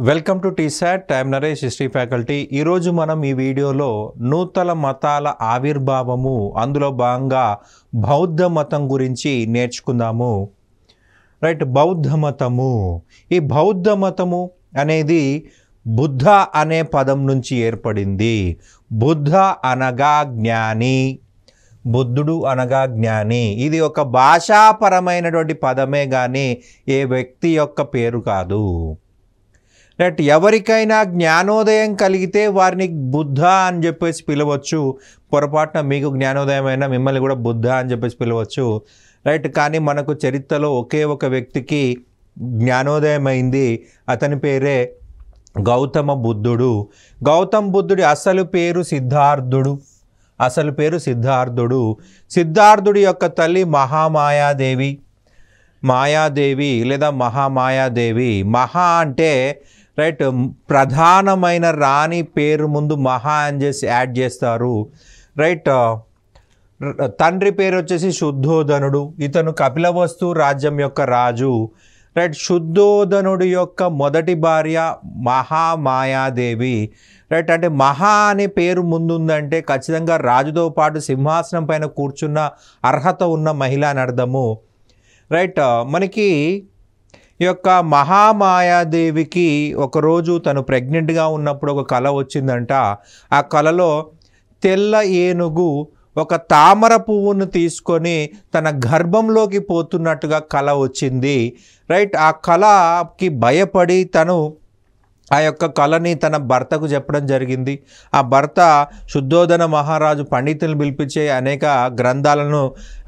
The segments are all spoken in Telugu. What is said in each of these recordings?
Welcome to T-SAT. I'm Naresh, history faculty. ఈరోజు మనం ఈ వీడియోలో నూతన మతాల ఆవిర్భావము, అందులో భాగంగా బౌద్ధ మతం గురించి నేర్చుకుందాము. రైట్, బౌద్ధ మతము. ఈ బౌద్ధ మతము అనేది బుద్ధ అనే పదం నుంచి ఏర్పడింది. బుద్ధ అనగా జ్ఞాని, బుద్ధుడు అనగా జ్ఞాని. ఇది ఒక భాషాపరమైనటువంటి పదమే కానీ ఏ వ్యక్తి యొక్క పేరు కాదు. రైట్, ఎవరికైనా జ్ఞానోదయం కలిగితే వారిని బుద్ధ అని చెప్పేసి పిలవచ్చు. పొరపాటున మీకు జ్ఞానోదయం అయినా మిమ్మల్ని కూడా బుద్ధ అని చెప్పేసి పిలవచ్చు. రైట్, కానీ మనకు చరిత్రలో ఒకే ఒక వ్యక్తికి జ్ఞానోదయం అయింది. అతని పేరే గౌతమ బుద్ధుడు. గౌతమ బుద్ధుడి అసలు పేరు సిద్ధార్థుడు. సిద్ధార్థుడి యొక్క తల్లి మహామాయాదేవి. మాయాదేవి లేదా మహామాయాదేవి. మహా అంటే రైట్, ప్రధానమైన రాణి పేరు ముందు మహా అని చేసి యాడ్ చేస్తారు. రైట్, తండ్రి పేరు వచ్చేసి శుద్ధోదనుడు. ఇతను కపిలవస్తు రాజ్యం యొక్క రాజు. రైట్, శుద్ధోదనుడి యొక్క మొదటి భార్య మహామాయాదేవి. రైట్, అంటే మహా అనే పేరు ముందుందంటే ఖచ్చితంగా రాజుతో పాటు సింహాసనం పైన కూర్చున్న అర్హత ఉన్న మహిళ అని అర్థము. రైట్, మనకి ఈ యొక్క మహామాయాదేవికి ఒకరోజు తను ప్రెగ్నెంట్గా ఉన్నప్పుడు ఒక కళ వచ్చిందంట. ఆ కళలో తెల్ల ఏనుగు ఒక తామర పువ్వును తీసుకొని తన గర్భంలోకి పోతున్నట్టుగా కళ వచ్చింది. రైట్, ఆ కళకి భయపడి తను ఆ యొక్క కళని తన భర్తకు చెప్పడం జరిగింది. ఆ భర్త శుద్ధోదన మహారాజు పండితులను పిలిపించే అనేక గ్రంథాలను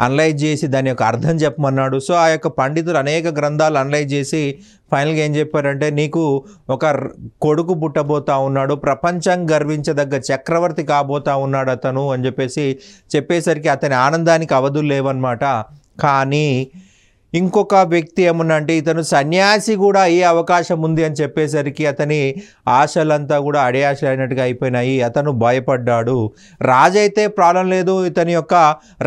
అనలైజ్ చేసి దాని యొక్క అర్థం చెప్పమన్నాడు. సో ఆ యొక్క పండితులు అనేక గ్రంథాలు అనలైజ్ చేసి ఫైనల్గా ఏం చెప్పారంటే, నీకు ఒక కొడుకు పుట్టబోతా ఉన్నాడు, ప్రపంచం గర్వించదగ్గ చక్రవర్తి కాబోతా ఉన్నాడు అతను అని చెప్పేసరికి అతని ఆనందానికి అవధులు లేవన్నమాట. కానీ ఇంకొక వ్యక్తి ఏమన్నా అంటే ఇతను సన్యాసి కూడా అయ్యే అవకాశం ఉంది అని చెప్పేసరికి అతని ఆశలంతా కూడా అడియాశలు అయినట్టుగా అయిపోయినాయి. అతను భయపడ్డాడు. రాజు అయితే ప్రాబ్లం లేదు, ఇతని యొక్క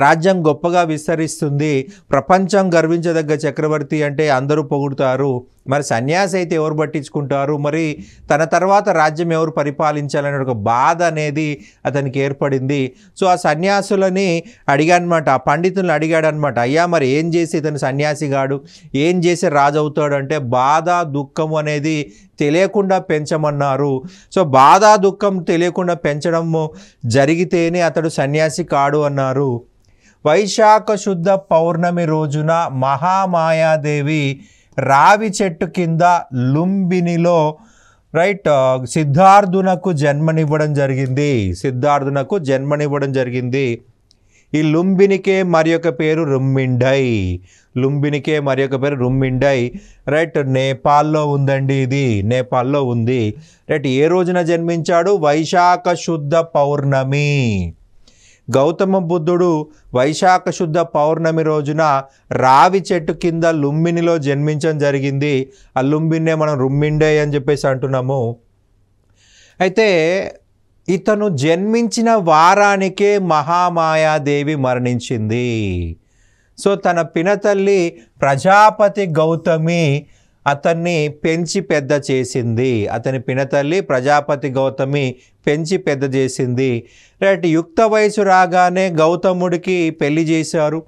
రాజ్యం గొప్పగా విస్తరిస్తుంది, ప్రపంచం గర్వించదగ్గ చక్రవర్తి అంటే అందరూ పొగుడుతారు. మరి సన్యాసి అయితే ఎవరు పట్టించుకుంటారు, మరి తన తర్వాత రాజ్యం ఎవరు పరిపాలించాలనే ఒక బాధ అనేది అతనికి ఏర్పడింది. సో ఆ సన్యాసులని అడిగాడనమాట, ఆ పండితులను అడిగాడనమాట, అయ్యా మరి ఏం చేసి ఇతను సన్యాసిగాడు, ఏం చేసి రాజు అవుతాడు అంటే బాధ దుఃఖం అనేది తెలియకుండా పెంచమన్నారు. సో బాధ దుఃఖం తెలియకుండా పెంచడము జరిగితేనే అతడు సన్యాసి కాడు అన్నారు. వైశాఖ శుద్ధ పౌర్ణమి రోజున మహామాయాదేవి రావి చెట్టు కింద లుంబినిలో రైట్ సిద్ధార్థునకు జన్మనివ్వడం జరిగింది. ఈ లుంబినికే మరి ఒక పేరు రుమ్మిండై. రైట్, నేపాల్లో ఉందండి, ఇది నేపాల్లో ఉంది. రైట్, ఏ రోజున జన్మించాడు? వైశాఖ శుద్ధ పౌర్ణమి. గౌతమ బుద్ధుడు వైశాఖ శుద్ధ పౌర్ణమి రోజున రావి చెట్టు కింద లుంబినిలో జన్మించడం జరిగింది. ఆ లుంబిన్నే మనం రుమ్మిండే అని చెప్పేసి అంటున్నాము. అయితే ఇతను జన్మించిన వారానికే మహామాయాదేవి మరణించింది. సో తన పినతల్లి ప్రజాపతి గౌతమి అతన్ని పెంచి పెద్ద చేసింది. రైట్, యుక్త వయసు రాగానే గౌతముడికి పెళ్లి చేశారు.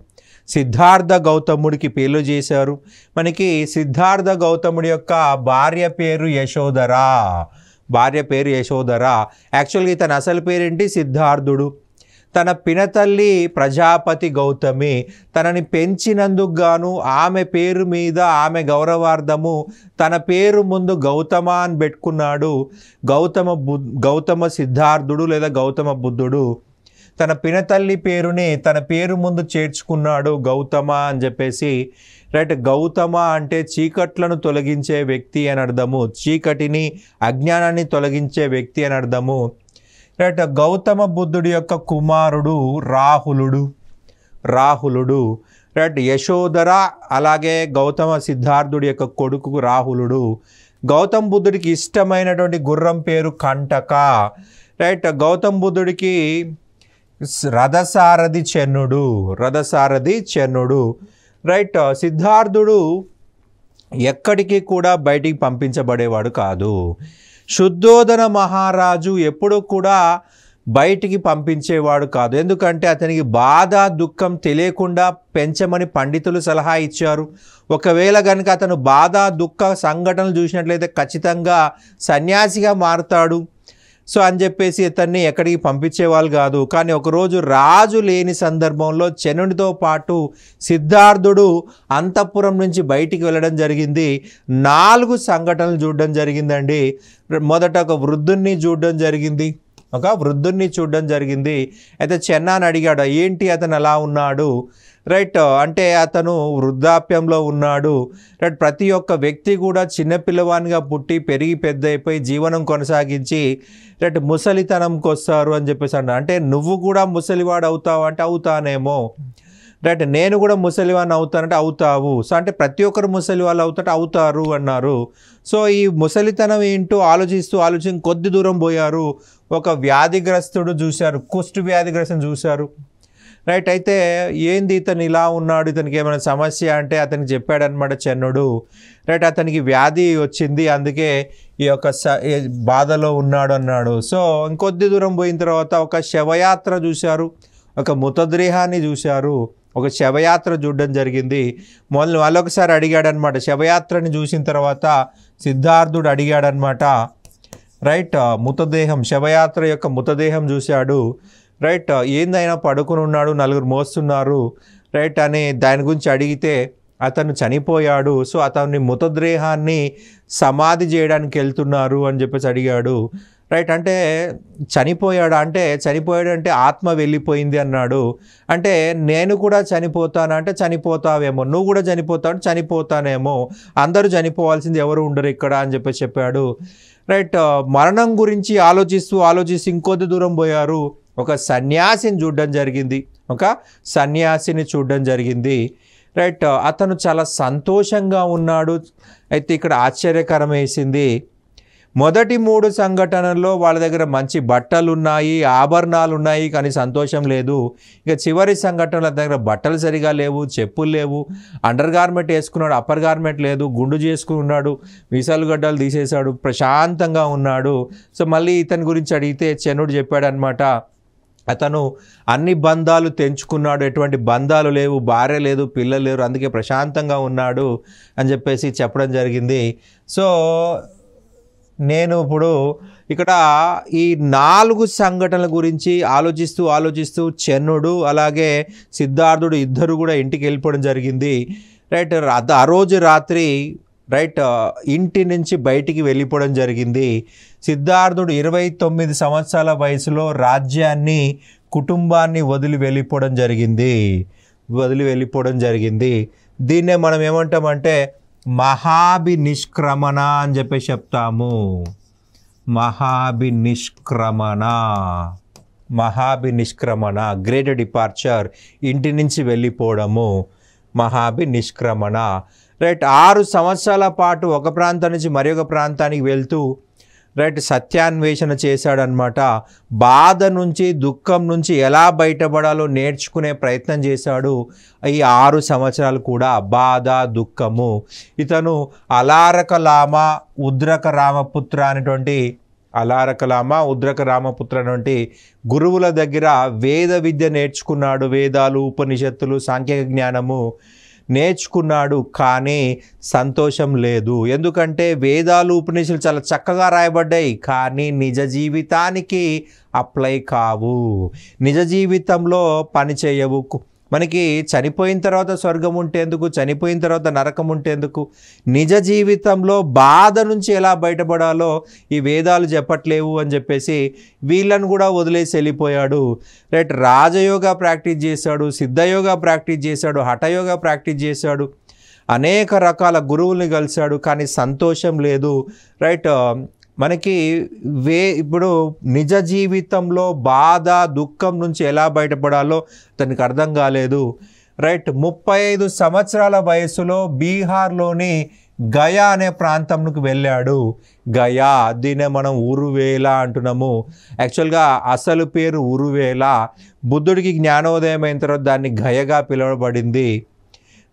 సిద్ధార్థ గౌతముడికి పెళ్లి చేశారు. మనకి సిద్ధార్థ గౌతముడి యొక్క భార్య పేరు యశోధర. యాక్చువల్గా తన అసలు పేరేంటి? సిద్ధార్థుడు. తన పినతల్లి ప్రజాపతి గౌతమి. తనని పెంచినందుకు గాను ఆమె పేరు మీద ఆమె గౌరవార్థము తన పేరు ముందు గౌతమ అని పెట్టుకున్నాడు. గౌతమ సిద్ధార్థుడు లేదా గౌతమ బుద్ధుడు తన పినతల్లి పేరుని తన పేరు ముందు చేర్చుకున్నాడు గౌతమ అని చెప్పేసి. రైట్, గౌతమ అంటే చీకట్లను తొలగించే వ్యక్తి అని అర్థము, చీకటిని అజ్ఞానాన్ని తొలగించే వ్యక్తి అని అర్థము. రైట్, గౌతమ బుద్ధుడి యొక్క కుమారుడు రాహులుడు. రైట్, యశోధర అలాగే గౌతమ సిద్ధార్థుడి యొక్క కొడుకు రాహులుడు. గౌతమ బుద్ధుడికి ఇష్టమైనటువంటి గుర్రం పేరు కంటక. రైట్, గౌతమ బుద్ధుడికి రథసారథి చెన్నుడు. రైట్, సిద్ధార్థుడు ఎక్కడికి కూడా బయటికి పంపించబడేవాడు కాదు. శుద్ధోదన మహారాజు ఎప్పుడూ కూడా బయటికి పంపించేవాడు కాదు. ఎందుకంటే అతనికి బాధ దుఃఖం తెలియకుండా పెంచమని పండితులు సలహా ఇచ్చారు. ఒకవేళ కనుక అతను బాధ దుఃఖ సంఘటనలు చూసినట్లయితే ఖచ్చితంగా సన్యాసిగా మారుతాడు. సో అని చెప్పేసి ఇతన్ని ఎక్కడికి పంపించేవాళ్ళు కాదు. కానీ ఒకరోజు రాజు లేని సందర్భంలో చనుడితో పాటు సిద్ధార్థుడు అంతఃపురం నుంచి బయటికి వెళ్ళడం జరిగింది. 4 సంఘటనలు చూడడం జరిగిందండి. మొదట ఒక వృద్ధుణ్ణి చూడడం జరిగింది. అయితే చెన్నాని అడిగాడు, ఏంటి అతను అలా ఉన్నాడు, రైట్, అంటే అతను వృద్ధాప్యంలో ఉన్నాడు, రైట్. ప్రతి ఒక్క వ్యక్తి కూడా చిన్నపిల్లవానిగా పుట్టి పెరిగి పెద్ద అయిపోయి జీవనం కొనసాగించి రైట్ ముసలితనంకి వస్తారు అని చెప్పేసి అన్నా. అంటే నువ్వు కూడా ముసలివాడు అవుతావు అంటే అవుతానేమో, రైట్. నేను కూడా ముసలివాడిని అవుతానంటే అవుతావు. సో అంటే ప్రతి ఒక్కరు ముసలి వాళ్ళు అవుతారు అన్నారు. సో ఈ ముసలితనం ఏంటో ఆలోచించి కొద్ది దూరం పోయారు. ఒక వ్యాధిగ్రస్తుడు చూశారు, కుష్టు వ్యాధిగ్రస్తుని చూశారు, రైట్. అయితే ఏంది ఇతను ఇలా ఉన్నాడు, ఇతనికి ఏమైనా సమస్య అంటే అతనికి చెప్పాడనమాట చెన్నుడు, రైట్. అతనికి వ్యాధి వచ్చింది, అందుకే ఈ యొక్క బాధలో ఉన్నాడు అన్నాడు. సో ఇంకొద్ది దూరం పోయిన తర్వాత ఒక శవయాత్ర చూశారు, ఒక మృతదేహాన్ని చూశారు, ఒక శవయాత్ర చూడడం జరిగింది. మళ్ళొకసారి అడిగాడనమాట. శవయాత్రని చూసిన తర్వాత సిద్ధార్థుడు అడిగాడనమాట, రైట్. శవయాత్ర యొక్క మృతదేహం చూశాడు, రైట్. ఏందైనా పడుకుని ఉన్నాడు, 4 మోస్తున్నారు, రైట్ అని దాని గురించి అడిగితే అతను చనిపోయాడు. సో అతని మృతదేహాన్ని సమాధి చేయడానికి వెళ్తున్నారు అని చెప్పేసి అడిగాడు, రైట్. అంటే చనిపోయాడంటే ఆత్మ వెళ్ళిపోయింది అన్నాడు. అంటే నేను కూడా చనిపోతానంటే చనిపోతావేమో, నువ్వు కూడా చనిపోతావు అంటే చనిపోతానేమో, అందరూ చనిపోవాల్సింది ఎవరు ఉండరు ఇక్కడ అని చెప్పేసి చెప్పాడు, రైట్. మరణం గురించి ఆలోచిస్తూ ఇంకొద్ది దూరం పోయారు. ఒక సన్యాసిని చూడడం జరిగింది, రైట్. అతను చాలా సంతోషంగా ఉన్నాడు. అయితే ఇక్కడ ఆశ్చర్యకరం వేసింది, మొదటి 3 సంఘటనల్లో వాళ్ళ దగ్గర మంచి బట్టలు ఉన్నాయి, ఆభరణాలు ఉన్నాయి, కానీ సంతోషం లేదు. ఇక చివరి సంఘటనల దగ్గర బట్టలు సరిగా లేవు, చెప్పులు లేవు, అండర్ గార్మెంట్ వేసుకున్నాడు, అప్పర్ గార్మెంట్ లేదు, గుండు చేసుకుని ఉన్నాడు, మీసాలు గడ్డలు తీసేశాడు, ప్రశాంతంగా ఉన్నాడు. సో మళ్ళీ ఇతని గురించి అడిగితే చెన్నుడు చెప్పాడనమాట, అతను అన్ని బంధాలు తెంచుకున్నాడు, ఎటువంటి బంధాలు లేవు, భార్య లేదు, పిల్లలు లేరు, అందుకే ప్రశాంతంగా ఉన్నాడు అని చెప్పేసి చెప్పడం జరిగింది. సో నేను ఇప్పుడు ఇక్కడ ఈ 4 సంఘటనల గురించి ఆలోచిస్తూ చెన్నుడు అలాగే సిద్ధార్థుడు ఇద్దరు కూడా ఇంటికి వెళ్ళిపోవడం జరిగింది, రైట్. ఆ రోజు రాత్రి, రైట్, ఇంటి నుంచి బయటికి వెళ్ళిపోవడం జరిగింది. సిద్ధార్థుడు 29 సంవత్సరాల వయసులో రాజ్యాన్ని, కుటుంబాన్ని వదిలి వెళ్ళిపోవడం జరిగింది. దీన్నే మనం ఏమంటామంటే మహాభినిష్క్రమణ అని చెప్పేసి చెప్తాము. మహాభినిష్క్రమణ, గ్రేట్ డిపార్చర్, ఇంటి నుంచి వెళ్ళిపోవడము, మహాభినిష్క్రమణ, రైట్. 6 సంవత్సరాల పాటు ఒక ప్రాంతం నుంచి మరొక ప్రాంతానికి వెళ్తూ, రైట్, సత్యాన్వేషణ చేశాడనమాట. బాధ నుంచి, దుఃఖం నుంచి ఎలా బయటపడాలో నేర్చుకునే ప్రయత్నం చేశాడు. ఈ 6 సంవత్సరాలు కూడా బాధ దుఃఖము. ఇతను అలారకలామ ఉద్రక రామపుత్ర అనేటువంటి గురువుల దగ్గర వేద విద్య నేర్చుకున్నాడు. వేదాలు, ఉపనిషత్తులు, సాంఖ్య జ్ఞానము నేర్చుకున్నాడు, కానీ సంతోషం లేదు. ఎందుకంటే వేదాలు, ఉపనిషత్తులు చాలా చక్కగా రాయబడ్డాయి, కానీ నిజ జీవితానికి అప్లై కావు, నిజ జీవితంలో పని చేయవు. మనకి చనిపోయిన తర్వాత స్వర్గం ఉంటే ఎందుకు, చనిపోయిన తర్వాత నరకం ఉంటే ఎందుకు? నిజ జీవితంలో బాధ నుంచి ఎలా బయటపడాలో ఈ వేదాలు చెప్పట్లేవు అని చెప్పేసి వీళ్ళను కూడా వదిలేసి వెళ్ళిపోయాడు, రైట్. రాజయోగా ప్రాక్టీస్ చేశాడు, సిద్ధయోగా ప్రాక్టీస్ చేశాడు, హఠయోగా ప్రాక్టీస్ చేశాడు, అనేక రకాల గురువుల్ని కలిశాడు, కానీ సంతోషం లేదు, రైట్. మనకి ఇప్పుడు నిజ జీవితంలో బాధ దుఃఖం నుంచి ఎలా బయటపడాలో అతనికి అర్థం కాలేదు, రైట్. 35 సంవత్సరాల వయసులో బీహార్లోని గయా అనే ప్రాంతంకు వెళ్ళాడు. గయా, దీన్నే మనం ఉరువేల అంటున్నాము. యాక్చువల్గా అసలు పేరు ఉరువేల. బుద్ధుడికి జ్ఞానోదయం అయిన తర్వాత దాన్ని గయగా పిలువబడింది,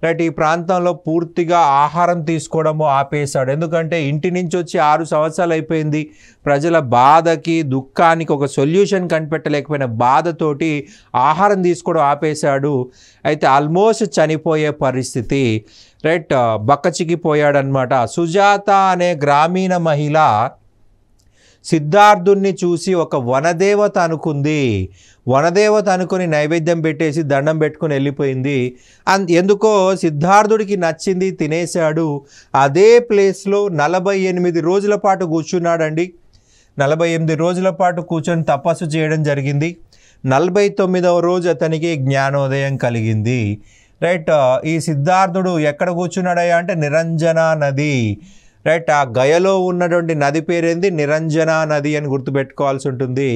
రైట్. ఈ ప్రాంతంలో పూర్తిగా ఆహారం తీసుకోవడము ఆపేశాడు. ఎందుకంటే ఇంటి నుంచి వచ్చి 6 సంవత్సరాలు అయిపోయింది. ప్రజల బాధకి దుఃఖానికి ఒక సొల్యూషన్ కనిపెట్టలేకపోయిన బాధతోటి ఆహారం తీసుకోవడం ఆపేశాడు. అయితే ఆల్మోస్ట్ చనిపోయే పరిస్థితి. రైట్. బక్కచిక్కిపోయాడనమాట. సుజాత అనే గ్రామీణ మహిళ సిద్ధార్థుణ్ణి చూసి ఒక వనదేవత అనుకుంది. వనదేవత అనుకుని నైవేద్యం పెట్టేసి దండం పెట్టుకుని వెళ్ళిపోయింది. ఎందుకో సిద్ధార్థుడికి నచ్చింది, తినేశాడు. అదే ప్లేస్లో 48 రోజుల పాటు కూర్చున్నాడండి. 48 రోజుల పాటు కూర్చొని తపస్సు చేయడం జరిగింది. 49వ రోజు అతనికి జ్ఞానోదయం కలిగింది. రైట్. ఈ సిద్ధార్థుడు ఎక్కడ కూర్చున్నాడయ్యా అంటే నిరంజన నది. రైట్. ఆ గయలో ఉన్నటువంటి నది పేరేంది? నిరంజన నది అని గుర్తుపెట్టుకోవాల్సి ఉంటుంది.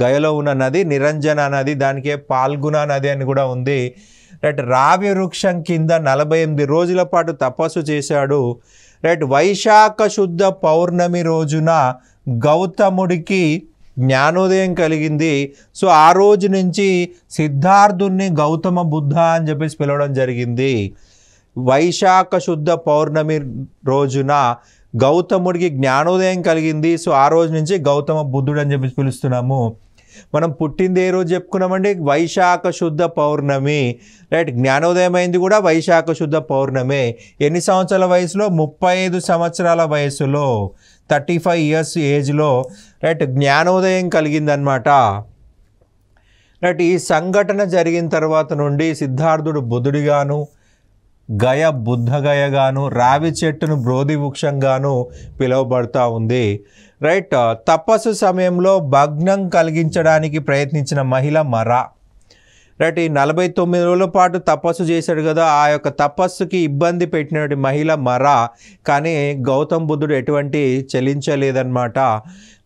గయలో ఉన్న నది నిరంజన నది, దానికే పాల్గుణ నది అని కూడా ఉంది. రైట్. రావి వృక్షం కింద 48 రోజుల పాటు తపస్సు చేశాడు. రైట్. వైశాఖ శుద్ధ పౌర్ణమి రోజున గౌతముడికి జ్ఞానోదయం కలిగింది. సో ఆ రోజు నుంచి సిద్ధార్థుణ్ణి గౌతమ బుద్ధ అని చెప్పేసి పిలవడం జరిగింది. వైశాఖ శుద్ధ పౌర్ణమి రోజున గౌతముడికి జ్ఞానోదయం కలిగింది. సో ఆ రోజు నుంచి గౌతమ బుద్ధుడు అని చెప్పి పిలుస్తున్నాము. మనం పుట్టింది ఏ రోజు చెప్పుకున్నామండి? వైశాఖ శుద్ధ పౌర్ణమి. రైట్. జ్ఞానోదయం అయింది కూడా వైశాఖ శుద్ధ పౌర్ణమి. ఎన్ని సంవత్సరాల వయసులో? 35 సంవత్సరాల వయసులో, 35 ఇయర్స్ ఏజ్లో రైట్ జ్ఞానోదయం కలిగిందనమాట. రైట్. ఈ సంఘటన జరిగిన తర్వాత నుండి సిద్ధార్థుడు బుద్ధుడిగాను, గయ బుద్ధగయగాను, రావి చెట్టును బ్రోధి వృక్షంగాను పిలువబడుతూ ఉంది. రైట్. తపస్సు సమయంలో భగ్నం కలిగించడానికి ప్రయత్నించిన మహిళ మర. రైట్. ఈ 49 రోజుల పాటు తపస్సు చేశాడు కదా, ఆ యొక్క తపస్సుకి ఇబ్బంది పెట్టినటువంటి మహిళ మర. కానీ గౌతమ్ బుద్ధుడు ఎటువంటి చలించలేదన్నమాట.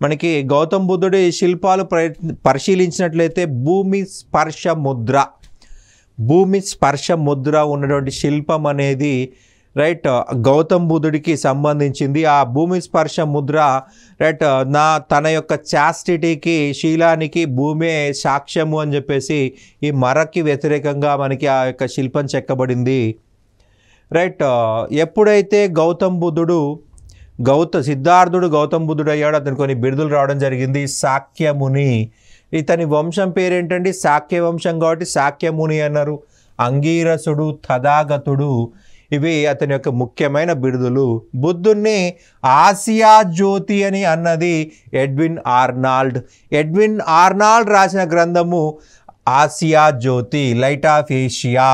మనకి గౌతమ్ బుద్ధుడి శిల్పాలు పరిశీలించినట్లయితే భూమి స్పర్శ ముద్ర, భూమి స్పర్శ ముద్ర ఉన్నటువంటి శిల్పం అనేది రైట్ గౌతమ్ బుద్ధుడికి సంబంధించింది. ఆ భూమి స్పర్శ ముద్ర రైట్ తన యొక్క చాస్టిటీకి, శీలానికి భూమే సాక్ష్యము అని చెప్పేసి ఈ మరకి వ్యతిరేకంగా మనకి ఆ యొక్క శిల్పం చెక్కబడింది. రైట్. ఎప్పుడైతే గౌతమ్ బుద్ధుడు సిద్ధార్థుడు గౌతమ్ బుద్ధుడు అయ్యాడు, అతను కొన్ని బిరుదులు రావడం జరిగింది. శాక్యముని. ఇతని వంశం పేరేంటండి? శాక్య వంశం కాబట్టి శాక్యముని అన్నారు. అంగీరసుడు, తథాగతుడు, ఇవి అతని యొక్క ముఖ్యమైన బిరుదులు. బుద్ధుణ్ణి ఆసియా జ్యోతి అని అన్నది ఎడ్విన్ ఆర్నాల్డ్. ఎడ్విన్ ఆర్నాల్డ్ రాసిన గ్రంథము ఆసియా జ్యోతి, లైట్ ఆఫ్ ఏషియా.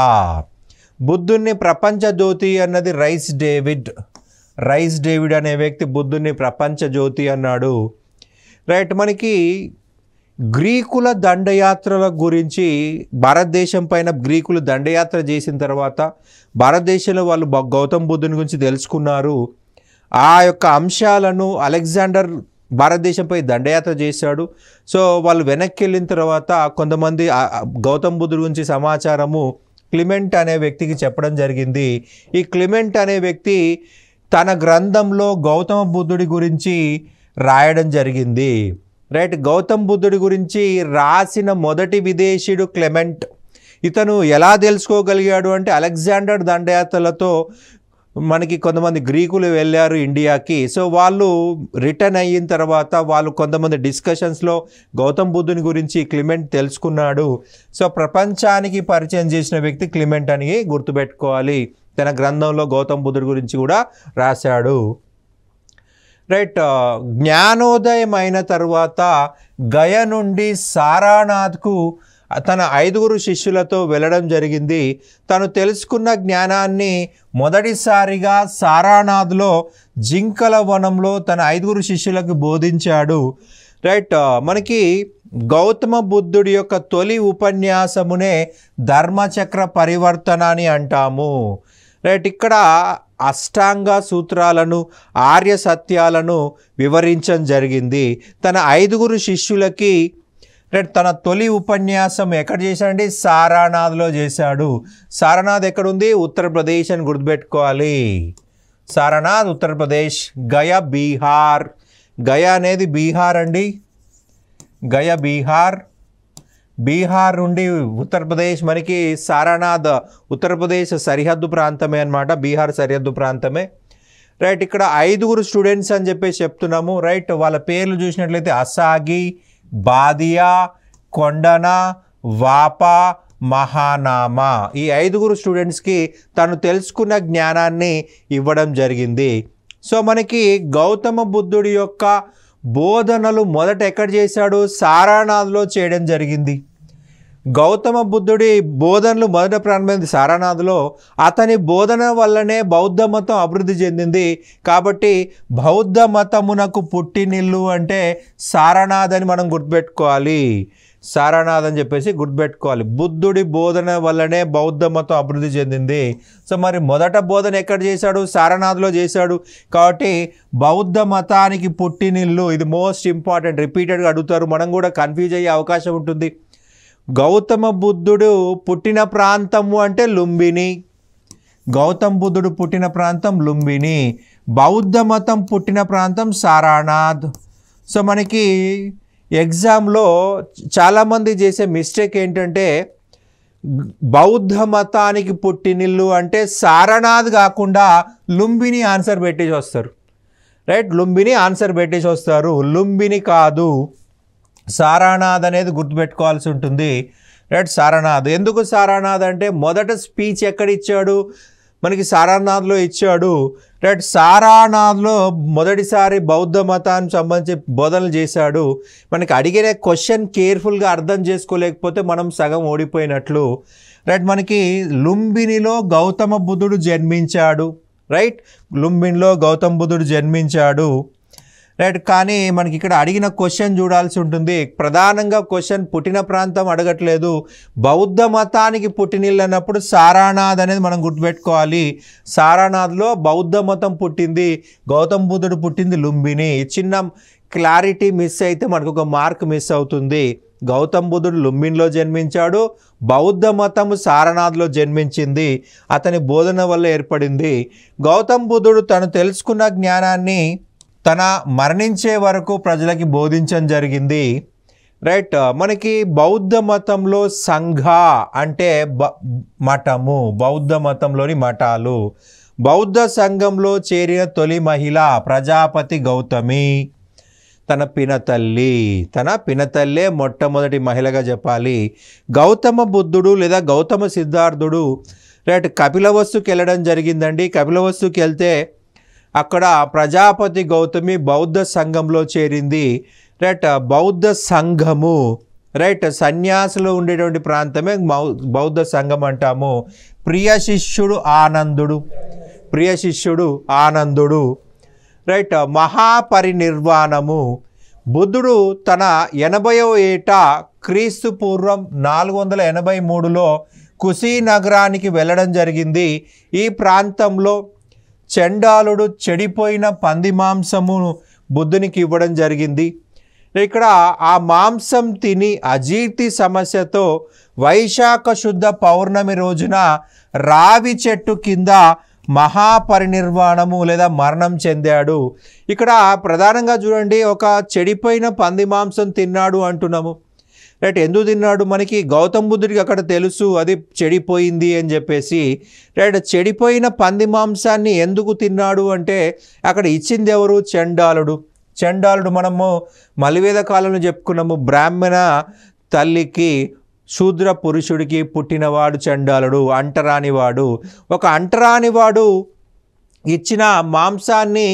బుద్ధుణ్ణి ప్రపంచ జ్యోతి అన్నది రైస్ డేవిడ్ అనే వ్యక్తి బుద్ధుణ్ణి ప్రపంచ జ్యోతి అన్నాడు. రైట్. మనకి గ్రీకుల దండయాత్రల గురించి, భారతదేశం పైన గ్రీకులు దండయాత్ర చేసిన తర్వాత భారతదేశంలో వాళ్ళు గౌతమ్ బుద్ధుని గురించి తెలుసుకున్నారు. ఆ యొక్క అంశాలను అలెగ్జాండర్ భారతదేశంపై దండయాత్ర చేశాడు. సో వాళ్ళు వెనక్కి వెళ్ళిన తర్వాత కొంతమంది గౌతమ్ బుద్ధుడి గురించి సమాచారము క్లిమెంట్ అనే వ్యక్తికి చెప్పడం జరిగింది. ఈ క్లిమెంట్ అనే వ్యక్తి తన గ్రంథంలో గౌతమ బుద్ధుడి గురించి రాయడం జరిగింది. రైట్. గౌతమ్ బుద్ధుడి గురించి రాసిన మొదటి విదేశీయుడు క్లెమెంట్. ఇతను ఎలా తెలుసుకోగలిగాడు అంటే అలెగ్జాండర్ దండయాత్రలతో మనకి కొంతమంది గ్రీకులు వెళ్ళారు ఇండియాకి. సో వాళ్ళు రిటర్న్ అయిన తర్వాత వాళ్ళు కొంతమంది డిస్కషన్స్లో గౌతమ్ బుద్ధుని గురించి క్లిమెంట్ తెలుసుకున్నాడు. సో ప్రపంచానికి పరిచయం చేసిన వ్యక్తి క్లిమెంట్ అని గుర్తుపెట్టుకోవాలి. తన గ్రంథంలో గౌతమ్ బుద్ధుడి గురించి కూడా రాశాడు. రైట్. జ్ఞానోదయం అయిన తర్వాత గయ నుండి సారానాథ్కు తన 5 శిష్యులతో వెళ్ళడం జరిగింది. తను తెలుసుకున్న జ్ఞానాన్ని మొదటిసారిగా సారానాథ్లో జింకల వనంలో తన 5 శిష్యులకు బోధించాడు. రైట్. మనకి గౌతమ బుద్ధుడి యొక్క తొలి ఉపన్యాసమునే ధర్మచక్ర పరివర్తన అని అంటాము. రైట్. ఇక్కడ అష్టాంగ సూత్రాలను, ఆర్య సత్యాలను వివరించడం జరిగింది. తన 5 శిష్యులకి తన తొలి ఉపన్యాసం ఎక్కడ చేశాడండి? సారానాథ్లో చేశాడు. సారానాథ్ ఎక్కడుంది? ఉత్తరప్రదేశ్ అని గుర్తుపెట్టుకోవాలి. సారానాథ్ ఉత్తరప్రదేశ్. గయ బీహార్. గయ అనేది బీహార్ అండి. గయ బీహార్. బీహార్ నుండి ఉత్తరప్రదేశ్, మనకి సారానాథ్ ఉత్తరప్రదేశ్ సరిహద్దు ప్రాంతమే అనమాట, బీహార్ సరిహద్దు ప్రాంతమే. రైట్, ఇక్కడ 5 స్టూడెంట్స్ అని చెప్పేసి చెప్తున్నాము. రైట్, వాళ్ళ పేర్లు చూసినట్లయితే అసాగి, బాదియా, కొండన, వాపా, మహానామా. ఈ 5 స్టూడెంట్స్కి తను తెలుసుకున్న జ్ఞానాన్ని ఇవ్వడం జరిగింది. సో మనకి గౌతమ బుద్ధుడి యొక్క బోధనలు మొదట ఎక్కడ చేశాడు? సారానాథ్లో చేయడం జరిగింది. గౌతమ బుద్ధుడి బోధనలు మొదట ప్రారంభమైంది సారానాథ్లో. అతని బోధన వల్లనే బౌద్ధ మతం అభివృద్ధి చెందింది. కాబట్టి బౌద్ధ మతమునకు పుట్టినిల్లు అంటే సారానాథ్ అని మనం గుర్తుపెట్టుకోవాలి. సారానాథ్ అని చెప్పేసి గుర్తుపెట్టుకోవాలి. బుద్ధుడి బోధన వల్లనే బౌద్ధ మతం అభివృద్ధి చెందింది. సో మరి మొదట బోధన ఎక్కడ చేశాడు? సారానాథ్లో చేశాడు. కాబట్టి బౌద్ధ మతానికి పుట్టినిల్లు, ఇది మోస్ట్ ఇంపార్టెంట్, రిపీటెడ్గా అడుగుతారు, మనం కూడా కన్ఫ్యూజ్ అయ్యే అవకాశం ఉంటుంది. గౌతమ బుద్ధుడు పుట్టిన ప్రాంతము అంటే లుంబిని. గౌతమ బుద్ధుడు పుట్టిన ప్రాంతం లుంబిని. బౌద్ధ మతం పుట్టిన ప్రాంతం సారానాథ్. సో మనకి ఎగ్జామ్లో చాలామంది చేసే మిస్టేక్ ఏంటంటే బౌద్ధ మతానికి పుట్టినిల్లు అంటే సారానాథ్ కాకుండా లుంబిని ఆన్సర్ పెట్టేసి వస్తారు. రైట్, లుంబిని ఆన్సర్ పెట్టేసి వస్తారు. లుంబిని కాదు, సారానాథ్ అనేది గుర్తుపెట్టుకోవాల్సి ఉంటుంది. రైట్, సారానాథ్. ఎందుకు సారానాథ్ అంటే మొదట స్పీచ్ ఎక్కడ ఇచ్చాడు? మనకి సారానాథ్లో ఇచ్చాడు. రైట్, సారానాథ్లో మొదటిసారి బౌద్ధ మతానికి సంబంధించి బోధనలు చేశాడు. మనకి అడిగిన క్వశ్చన్ కేర్ఫుల్గా అర్థం చేసుకోలేకపోతే మనం సగం ఓడిపోయినట్లు. రైట్, మనకి లుంబినిలో గౌతమ బుద్ధుడు జన్మించాడు. రైట్, లుంబినిలో గౌతమ బుద్ధుడు జన్మించాడు. రైట్, కానీ మనకి ఇక్కడ అడిగిన క్వశ్చన్ చూడాల్సి ఉంటుంది. ప్రధానంగా క్వశ్చన్ పుట్టిన ప్రాంతం అడగట్లేదు, బౌద్ధ మతానికి పుట్టినిల్లు అన్నప్పుడు సారానాథ్ అనేది మనం గుర్తుపెట్టుకోవాలి. సారానాథ్లో బౌద్ధ మతం పుట్టింది, గౌతమ బుద్ధుడు పుట్టింది లుంబిని. చిన్న క్లారిటీ మిస్ అయితే మనకు ఒక మార్క్ మిస్ అవుతుంది. గౌతమ బుద్ధుడు లుంబినిలో జన్మించాడు, బౌద్ధ మతము సారానాథ్లో జన్మించింది, అతని బోధన వల్ల ఏర్పడింది. గౌతమ బుద్ధుడు తను తెలుసుకున్న జ్ఞానాన్ని తన మరణించే వరకు ప్రజలకి బోధించడం జరిగింది. రైట్, మనకి బౌద్ధ మతంలో సంఘ అంటే మఠము, బౌద్ధ మతంలోని మఠాలు. బౌద్ధ సంఘంలో చేరిన తొలి మహిళ ప్రజాపతి గౌతమి. తన పినతల్లే మొట్టమొదటి మహిళగా చెప్పాలి. గౌతమ బుద్ధుడు లేదా గౌతమ సిద్ధార్థుడు రైట్ కపిలవస్తుకి వెళ్ళడం జరిగిందండి. కపిలవస్తుకి వెళ్తే అక్కడ ప్రజాపతి గౌతమి బౌద్ధ సంఘంలో చేరింది. రైట్, బౌద్ధ సంఘము రైట్ సన్యాసులు ఉండేటువంటి ప్రాంతమే బౌద్ధ సంఘం అంటాము. ప్రియ శిష్యుడు ఆనందుడు. రైట్, మహాపరినిర్వాణము. బుద్ధుడు తన 80వ ఏట క్రీస్తు పూర్వం 483లో కుశీనగరానికి వెళ్ళడం జరిగింది. ఈ ప్రాంతంలో చండాలుడు చెడిపోయిన పంది మాంసమును బుద్ధునికి ఇవ్వడం జరిగింది. ఇక్కడ ఆ మాంసం తిని అజీర్తి సమస్యతో వైశాఖ శుద్ధ పౌర్ణమి రోజున రావి చెట్టు కింద మహాపరినిర్వాణము లేదా మరణం చెందాడు. ఇక్కడ ప్రధానంగా చూడండి, ఒక చెడిపోయిన పంది మాంసం తిన్నాడు అంటున్నాము. రైట్, ఎందుకు తిన్నాడు? మనకి గౌతమ బుద్ధుడికి అక్కడ తెలుసు అది చెడిపోయింది అని చెప్పేసి. రైట్, చెడిపోయిన పంది మాంసాన్ని ఎందుకు తిన్నాడు అంటే అక్కడ ఇచ్చింది ఎవరు? చండాలుడు. మనము మలివేద కాలంలో చెప్పుకున్నాము, బ్రాహ్మణ తల్లికి శూద్ర పురుషుడికి పుట్టినవాడు చండాలుడు, అంటరానివాడు. ఒక అంటరానివాడు ఇచ్చిన మాంసాన్ని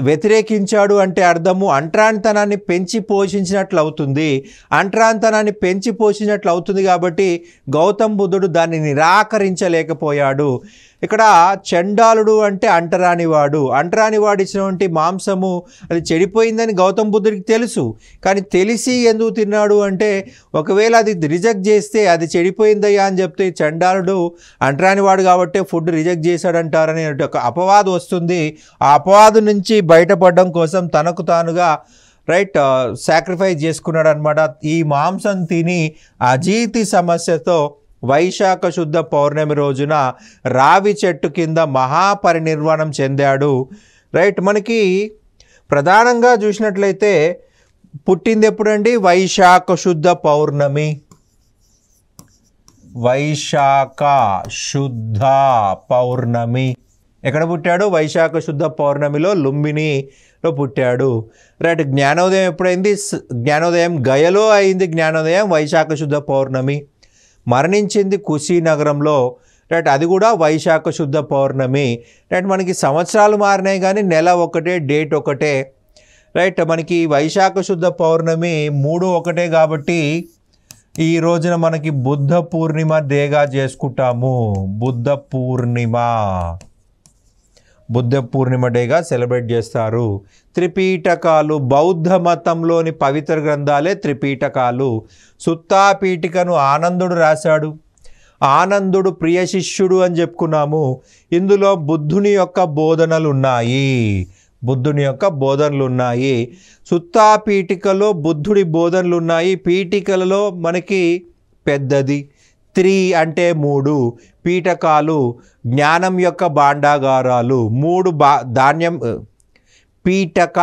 వ్యతిరేకించాడు అంటే అర్థము అంటరానితనాన్ని పెంచి పోషించినట్లు అవుతుంది. అంటరానితనాన్ని పెంచి పోషించినట్లు అవుతుంది కాబట్టి గౌతమ బుద్ధుడు దాన్ని నిరాకరించలేకపోయాడు. ఇక్కడ చండాలుడు అంటే అంటరానివాడు ఇచ్చినటువంటి మాంసము అది చెడిపోయిందని గౌతమ బుద్ధుడికి తెలుసు. కానీ తెలిసి ఎందుకు తిన్నాడు అంటే ఒకవేళ అది రిజెక్ట్ చేస్తే అది చెడిపోయిందయ్యా అని చెప్తే చండాలుడు అంటరానివాడు కాబట్టి ఫుడ్ రిజెక్ట్ చేశాడంటారని ఒక అపవాదు వస్తుంది. ఆ అపవాదు నుంచి బయటపడడం కోసం తనకు తానుగా రైట్ సాక్రిఫైస్ చేసుకున్నాడు అనమాట. ఈ మాంసం తిని అజీర్తి సమస్యతో వైశాఖ శుద్ధ పౌర్ణమి రోజున రావి చెట్టు కింద మహాపరినిర్వాణం చెందాడు. రైట్, మనకి ప్రధానంగా చూసినట్లయితే పుట్టింది ఎప్పుడండి? వైశాఖ శుద్ధ పౌర్ణమి. వైశాఖ శుద్ధ పౌర్ణమి. ఎక్కడ పుట్టాడు? వైశాఖ శుద్ధ పౌర్ణమిలో లుంబినిలో పుట్టాడు. రైట్. జ్ఞానోదయం ఎప్పుడైంది? జ్ఞానోదయం గయలో అయింది. జ్ఞానోదయం వైశాఖ శుద్ధ పౌర్ణమి. మరణించింది కుశీనగరంలో. రైట్. అది కూడా వైశాఖ శుద్ధ పౌర్ణమి. రైట్. మనకి సంవత్సరాలు మారినాయి కానీ నెల ఒకటే, డేట్ ఒకటే. రైట్. మనకి వైశాఖ శుద్ధ పౌర్ణమి 3 ఒకటే కాబట్టి ఈ రోజున మనకి బుద్ధ పూర్ణిమ డేగా చేసుకుంటాము. బుద్ధ పూర్ణిమ డేగా సెలబ్రేట్ చేస్తారు. త్రిపీఠకాలు బౌద్ధ మతంలోని పవిత్ర గ్రంథాలే త్రిపీఠకాలు. సుత్తా పీఠికను ఆనందుడు రాశాడు. ఆనందుడు ప్రియ శిష్యుడు అని చెప్పుకున్నాము. ఇందులో బుద్ధుని యొక్క బోధనలు ఉన్నాయి. సుత్తా పీఠికలో బుద్ధుడి బోధనలు ఉన్నాయి. పీఠికలలో మనకి పెద్దది 3 అంటే 3 పీఠకాలు, జ్ఞానం యొక్క భాండాగారాలు. 3 ధాన్యం పీఠక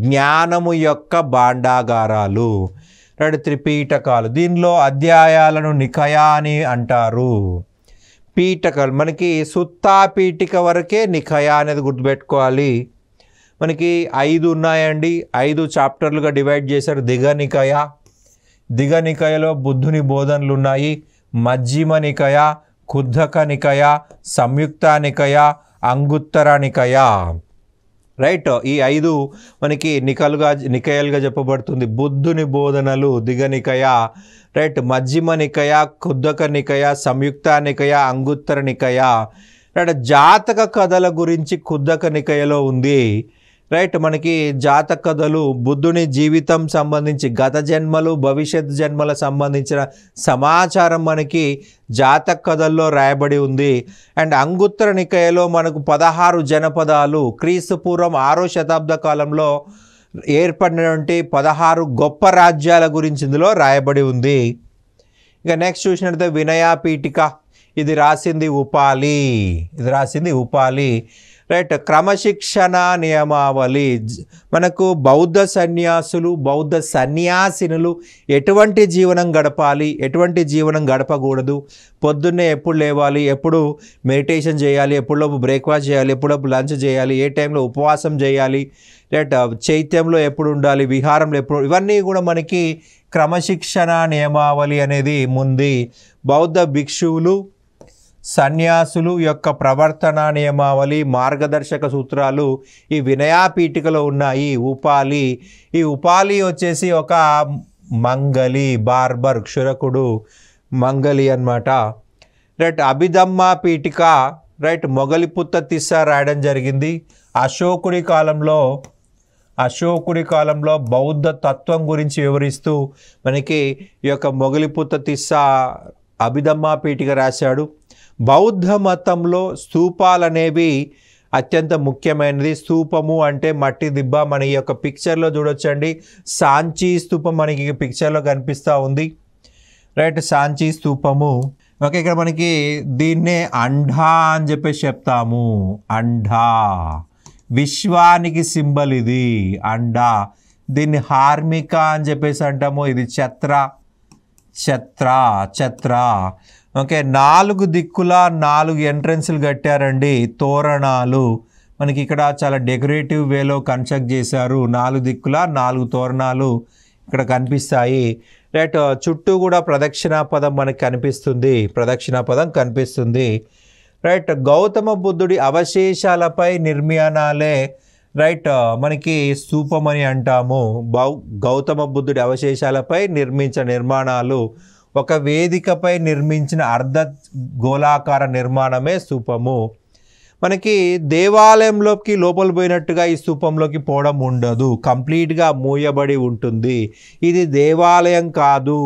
జ్ఞానము యొక్క భాండాగారాలు. 2 త్రిపీఠకాలు. దీనిలో అధ్యాయాలను నికయా అని అంటారు. పీఠకాలు మనకి సుత్తా పీఠిక వరకే నికయా అనేది గుర్తుపెట్టుకోవాలి. మనకి 5 ఉన్నాయండి. 5 చాప్టర్లుగా డివైడ్ చేశారు. దిగ నికయలో బుద్ధుని బోధనలు ఉన్నాయి. మజ్జిమ నికయ, కుద్ధక నికయ, సంయుక్త నికయ, అంగుత్తర నికయ. రైట్. ఈ 5 మనకి నికయలుగా చెప్పబడుతుంది. బుద్ధుని బోధనలు దిగ నికయ. రైట్. మజ్జిమ నికయ, కుద్ధక నికయ, సంయుక్త నికయ, అంగుత్తర నికయ. రైట్. జాతక కథల గురించి కుద్ధక నికయలో ఉంది. రైట్. మనకి జాతక కథలు బుద్ధుని జీవితం సంబంధించి గత జన్మలు భవిష్యత్ జన్మల సంబంధించిన సమాచారం మనకి జాతక కథల్లో రాయబడి ఉంది. అండ్ అంగుత్తర నికయలో మనకు 16 జనపదాలు క్రీస్తు పూర్వం 6వ శతాబ్ద కాలంలో ఏర్పడినటువంటి 16 గొప్ప రాజ్యాల గురించి ఇందులో రాయబడి ఉంది. ఇక నెక్స్ట్ చూసినట్లయితే వినయా పీఠిక. ఇది రాసింది ఉపాలి. రైట్. క్రమశిక్షణ నియమావళి. మనకు బౌద్ధ సన్యాసినులు ఎటువంటి జీవనం గడపాలి, ఎటువంటి జీవనం గడపకూడదు, పొద్దున్నే ఎప్పుడు లేవాలి, ఎప్పుడు మెడిటేషన్ చేయాలి, ఎప్పుడులోపు బ్రేక్ఫాస్ట్ చేయాలి, ఎప్పుడప్పుడు లంచ్ చేయాలి, ఏ టైంలో ఉపవాసం చేయాలి, రైట్, చైత్యంలో ఎప్పుడు ఉండాలి, విహారంలో ఎప్పుడు, ఇవన్నీ కూడా మనకి క్రమశిక్షణ నియమావళి అనేది ఉంది. బౌద్ధ భిక్షువులు సన్యాసులు యొక్క ప్రవర్తన నియమావళి మార్గదర్శక సూత్రాలు ఈ వినయా పీఠికలో ఉన్నాయి. ఈ ఉపాలి వచ్చేసి ఒక మంగలి, బార్బర్, క్షురకుడు మంగలి అన్నమాట. రైట్. అభిధమ్మ పీఠిక. రైట్. మొగలిపుత్త తిస్స రాయడం జరిగింది. అశోకుడి కాలంలో బౌద్ధ తత్వం గురించి వివరిస్తూ మనకి ఈ యొక్క మొగలిపుత్త తిస్స అభిధమ్మ పీఠిక రాశాడు. బౌద్ధ మతంలో స్తూపాలు అనేవి అత్యంత ముఖ్యమైనది. స్తూపము అంటే మట్టి దిబ్బ. మన ఈ యొక్క పిక్చర్లో చూడొచ్చండి. సాంచీ స్తూపం మనకి పిక్చర్లో కనిపిస్తూ ఉంది. రైట్. సాంచీ స్తూపము. ఓకే. ఇక్కడ మనకి దీన్నే అండా అని చెప్పేసి చెప్తాము. అండా విశ్వానికి సింబల్ ఇది అండా. దీన్ని హార్మిక అని చెప్పేసి అంటాము. ఇది ఛత్ర. ఓకే. 4 దిక్కుల 4 ఎంట్రన్స్లు కట్టారండి. తోరణాలు మనకి ఇక్కడ చాలా డెకరేటివ్ వేలో కన్స్ట్రక్ట్ చేశారు. 4 దిక్కుల 4 తోరణాలు ఇక్కడ కనిపిస్తాయి. రైట్. చుట్టూ కూడా ప్రదక్షిణాపదం మనకి కనిపిస్తుంది. రైట్. గౌతమ బుద్ధుడి అవశేషాలపై నిర్మాణాలే రైట్ మనకి స్తూపం అని అంటాము. గౌతమ బుద్ధుడి అవశేషాలపై నిర్మించిన నిర్మాణాలు, ఒక వేదికపై నిర్మించిన అర్ధ గోళాకార నిర్మాణమే స్తూపము. మనకి దేవాలయంలోకి లోపల పోయినట్టుగా ఈ స్తూపంలోకి పోవడం ఉండదు. కంప్లీట్గా మూయబడి ఉంటుంది. ఇది దేవాలయం కాదు,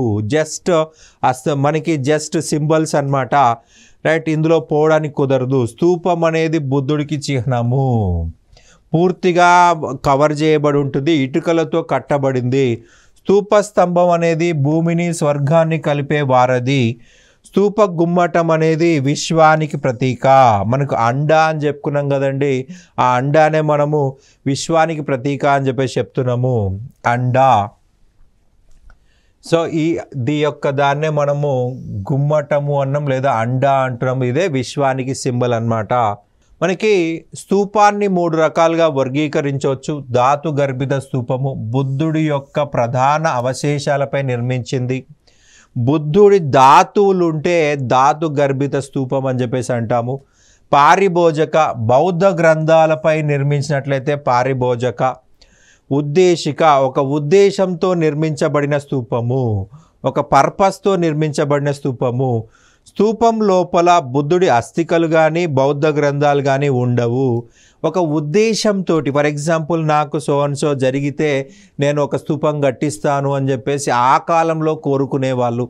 మనకి జస్ట్ సింబల్స్ అన్నమాట. రైట్. ఇందులో పోవడానికి కుదరదు. స్తూపం అనేది బుద్ధుడికి చిహ్నము. పూర్తిగా కవర్ చేయబడి ఉంటుంది. ఇటుకలతో కట్టబడింది. స్తూప స్తంభం అనేది భూమిని స్వర్గాన్ని కలిపే వారధి. స్తూప గుమ్మటం అనేది విశ్వానికి ప్రతీక. మనకు అండా అని చెప్పుకున్నాం కదండి. ఆ అండానే మనము విశ్వానికి ప్రతీక అని చెప్పేసి చెప్తున్నాము. అండా. సో దీ యొక్క దాన్నే మనము గుమ్మటము అన్నాం లేదా అండ అంటున్నాము. ఇదే విశ్వానికి సింబల్ అన్నమాట. మనకి స్తూపాన్ని 3 రకాలుగా వర్గీకరించవచ్చు. ధాతు గర్భిత స్తూపము బుద్ధుడి యొక్క ప్రధాన అవశేషాలపై నిర్మించింది. బుద్ధుడి ధాతువులుంటే ధాతు గర్భిత స్తూపం అని చెప్పేసి అంటాము. పారిభోజక బౌద్ధ గ్రంథాలపై నిర్మించినట్లయితే పారిభోజక. ఉద్దేశిక ఒక ఉద్దేశంతో నిర్మించబడిన స్తూపము, ఒక పర్పస్తో నిర్మించబడిన స్తూపము. స్తూపం లోపల బుద్ధుడి అస్థికలు కానీ బౌద్ధ గ్రంథాలు కానీ ఉండవు. ఒక ఉద్దేశంతో, ఫర్ ఎగ్జాంపుల్ నాకు సో జరిగితే నేను ఒక స్తూపం కట్టిస్తాను అని చెప్పేసి ఆ కాలంలో కోరుకునేవాళ్ళు.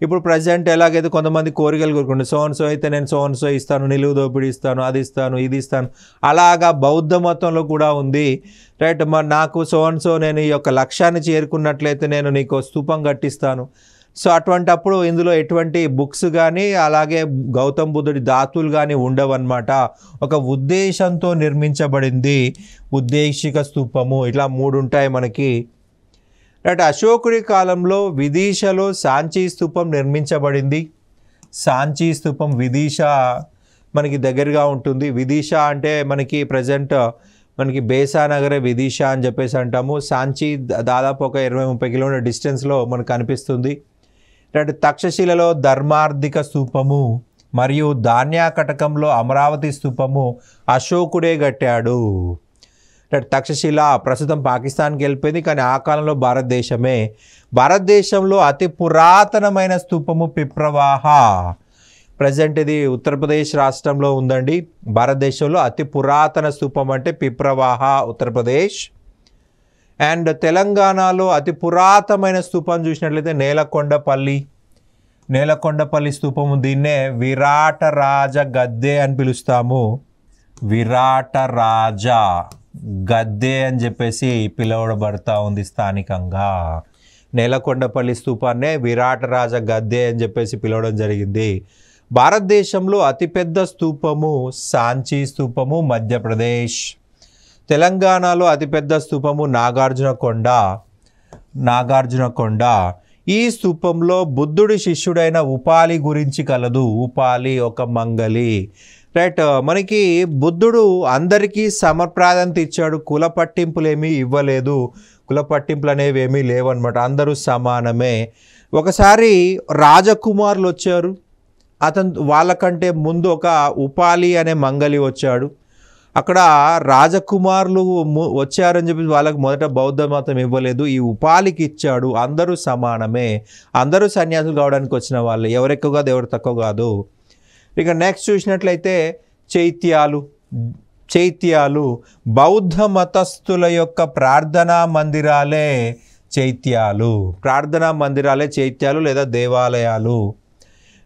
ఇప్పుడు ప్రజెంట్ ఎలాగైతే కొంతమంది కోరికలు కోరుకుంటారు, సో అయితే నేను సో ఇస్తాను, నిలువు దోపిడీ ఇస్తాను, అది ఇస్తాను, ఇది ఇస్తాను. అలాగా బౌద్ధ మతంలో కూడా ఉంది. రైట్, మరి నాకు సో నేను ఈ యొక్క లక్ష్యాన్ని చేరుకున్నట్లయితే నేను నీకు స్తూపం కట్టిస్తాను. సో అటువంటప్పుడు ఇందులో ఎటువంటి బుక్స్ కానీ అలాగే గౌతమ్ బుద్ధుడి ధాతువులు కానీ ఉండవన్నమాట. ఒక ఉద్దేశంతో నిర్మించబడింది ఉద్దేశిక స్తూపము. ఇట్లా 3 ఉంటాయి మనకి. రైట్, అశోకుడి కాలంలో విదిషలో సాంచీ స్తూపం నిర్మించబడింది. సాంచీ స్తూపం విదిష మనకి దగ్గరగా ఉంటుంది. విదిష అంటే మనకి ప్రజెంట్ మనకి బేసానగరే విదిష అని చెప్పేసి అంటాము. సాంచీ దాదాపు ఒక 20-30 కిలోమీటర్ డిస్టెన్స్లో మనకు కనిపిస్తుంది. రైట్, తక్షశిలలో ధర్మార్థిక స్తూపము మరియు ధాన్యాకటకంలో అమరావతి స్తూపము అశోకుడే కట్టాడు. రైట్, తక్షశిల ప్రస్తుతం పాకిస్తాన్కి వెళ్ళిపోయింది, కానీ ఆ కాలంలో భారతదేశమే. భారతదేశంలో అతి పురాతనమైన స్తూపము పిప్రవాహ. ప్రజెంట్ ఇది ఉత్తరప్రదేశ్ రాష్ట్రంలో ఉందండి. భారతదేశంలో అతి పురాతన స్తూపం అంటే పిప్రవాహ, ఉత్తరప్రదేశ్. అండ్ తెలంగాణలో అతి పురాతనమైన స్తూపం చూసినట్లయితే నేలకొండపల్లి స్తూపము. దీన్నే విరాటరాజ గద్దె అని పిలుస్తాము. విరాటరాజ గద్దె అని చెప్పేసి పిలువబడతా ఉంది స్థానికంగా. నేలకొండపల్లి స్తూపాన్నే విరాటరాజ గద్దె అని చెప్పేసి పిలవడం జరిగింది. భారతదేశంలో అతిపెద్ద స్తూపము సాంచీ స్తూపము, మధ్యప్రదేశ్. తెలంగాణలో అతిపెద్ద స్తూపము నాగార్జునకొండ. ఈ స్తూపంలో బుద్ధుడి శిష్యుడైన ఉపాలి గురించి కలదు. ఉపాలి ఒక మంగలి. రైట్, మనకి బుద్ధుడు అందరికీ సమప్రాధాన్యత ఇచ్చాడు. కుల పట్టింపులు ఏమీ ఇవ్వలేదు. కుల పట్టింపులు అనేవి ఏమీ లేవన్నమాట. అందరూ సమానమే. ఒకసారి రాజకుమారులు వచ్చారు. వాళ్ళకంటే ముందు ఒక ఉపాలి అనే మంగలి వచ్చాడు. అక్కడ రాజకుమారులు వచ్చారని చెప్పి వాళ్ళకి మొదట బౌద్ధ మతం ఇవ్వలేదు, ఈ ఉపాలికి ఇచ్చాడు. అందరూ సమానమే, అందరూ సన్యాసులు కావడానికి వచ్చిన వాళ్ళు, ఎవరు ఎక్కువ కాదు ఎవరు తక్కువ కాదు. ఇక నెక్స్ట్ చూసినట్లయితే చైత్యాలు బౌద్ధ మతస్థుల యొక్క ప్రార్థనా మందిరాలే చైత్యాలు లేదా దేవాలయాలు.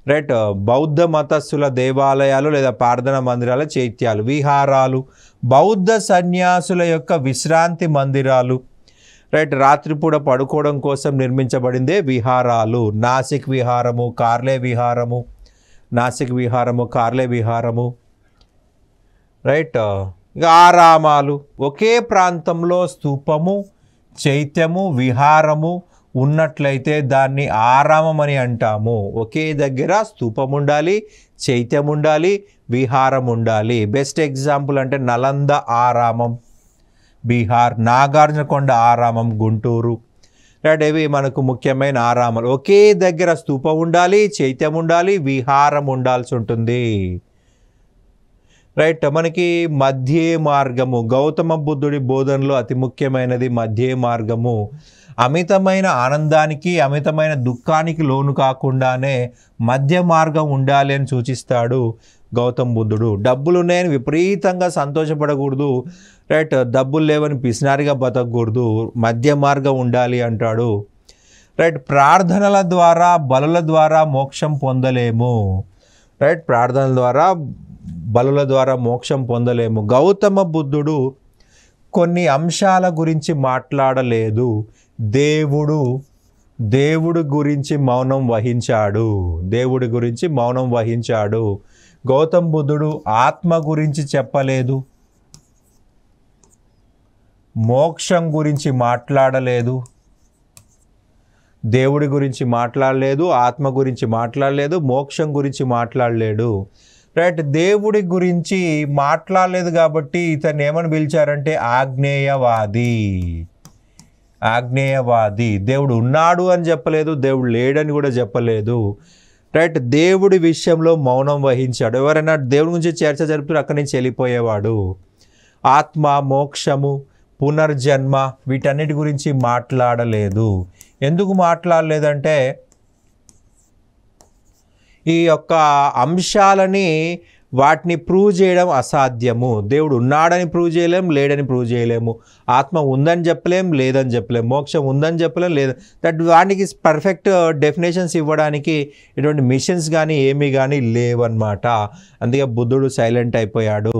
రైట్, బౌద్ధ మతస్థుల దేవాలయాలు లేదా ప్రార్థనా మందిరాలు చైత్యాలు. విహారాలు బౌద్ధ సన్యాసుల యొక్క విశ్రాంతి మందిరాలు. రైట్, రాత్రిపూట పడుకోవడం కోసం నిర్మించబడిందే విహారాలు. నాసిక్ విహారము, కార్లే విహారము. రైట్, ఇక ఆరామాలు ఒకే ప్రాంతంలో స్తూపము, చైత్యము, విహారము ఉన్నట్లయితే దాన్ని ఆరామం అని అంటాము. ఒకే దగ్గర స్తూపం ఉండాలి, చైత్యం ఉండాలి, విహారం ఉండాలి. బెస్ట్ ఎగ్జాంపుల్ అంటే నలంద ఆరామం బీహార్, నాగార్జునకొండ ఆరామం గుంటూరు. రైట్, ఇవి మనకు ముఖ్యమైన ఆరామాలు. ఒకే దగ్గర స్తూపం ఉండాలి, చైత్యం ఉండాలి, విహారం ఉండాల్సి ఉంటుంది. రైట్, మనకి మధ్యే మార్గము గౌతమ బుద్ధుడి బోధనలో అతి ముఖ్యమైనది మధ్యే మార్గము. అమితమైన ఆనందానికి అమితమైన దుఃఖానికి లోను కాకుండానే మధ్య మార్గం ఉండాలి అని సూచిస్తాడు గౌతమ బుద్ధుడు. డబ్బులు ఉన్నాయని విపరీతంగా సంతోషపడకూడదు. రైట్, డబ్బులు లేవని పిసినారిగా బతకూడదు, మధ్య మార్గం ఉండాలి అంటాడు. రైట్, ప్రార్థనల ద్వారా బలుల ద్వారా మోక్షం పొందలేము. రైట్, ప్రార్థనల ద్వారా బలుల ద్వారా మోక్షం పొందలేము. గౌతమ బుద్ధుడు కొన్ని అంశాల గురించి మాట్లాడలేదు. దేవుడు గురించి మౌనం వహించాడు. గౌతమ బుద్ధుడు ఆత్మ గురించి చెప్పలేదు, మోక్షం గురించి మాట్లాడలేదు, దేవుడి గురించి మాట్లాడలేదు, ఆత్మ గురించి మాట్లాడలేదు, మోక్షం గురించి మాట్లాడలేడు. రైట్, దేవుడి గురించి మాట్లాడలేదు కాబట్టి ఇతన్ని ఏమని పిలిచారంటే ఆగ్నేయవాది. ఆగ్నేయవాది. దేవుడు ఉన్నాడు అని చెప్పలేదు, దేవుడు లేడని కూడా చెప్పలేదు. రైట్, దేవుడి విషయంలో మౌనం వహించాడు. ఎవరైనా దేవుడి గురించి చర్చ జరుపుతూ అక్కడి నుంచి వెళ్ళిపోయేవాడు. ఆత్మ, మోక్షము, పునర్జన్మ వీటన్నిటి గురించి మాట్లాడలేదు. ఎందుకు మాట్లాడలేదంటే ఈ యొక్క అంశాలని వాటిని ప్రూవ్ చేయడం అసాధ్యము. దేవుడు ఉన్నాడని ప్రూవ్ చేయలేం, లేడని ప్రూవ్ చేయలేము. ఆత్మ ఉందని చెప్పలేం, లేదని చెప్పలేం. మోక్షం ఉందని చెప్పలేం, లేదు. వాటికి పర్ఫెక్ట్ డెఫినేషన్స్ ఇవ్వడానికి ఇటువంటి మిషన్స్ కానీ ఏమీ కానీ లేవన్నమాట. అందుకే బుద్ధుడు సైలెంట్ అయిపోయాడు.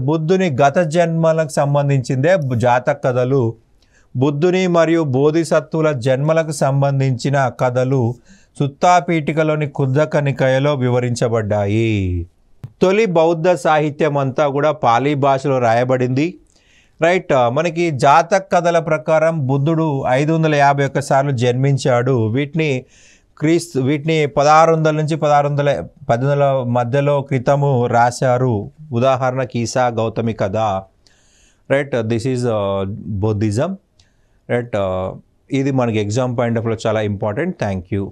బుద్ధుని గత జన్మలకు సంబంధించిందే జాతక కథలు. బుద్ధుని మరియు బోధిసత్వుల జన్మలకు సంబంధించిన కథలు సుత్తాపీఠికలోని కుద్దకనికయలో వివరించబడ్డాయి. తొలి బౌద్ధ సాహిత్యం అంతా కూడా పాలీ భాషలో రాయబడింది. రైట్, మనకి జాతక కథల ప్రకారం బుద్ధుడు 551 సార్లు జన్మించాడు. వీటిని 1600 నుంచి 1800 మధ్యలో క్రితము రాశారు. ఉదాహరణకి ఈసా గౌతమి కథ. Right, this is Buddhism. Right, ఇది మనకి ఎగ్జామ్ పాయింట్ ఆఫ్ లో చాలా ఇంపార్టెంట్. Thank you.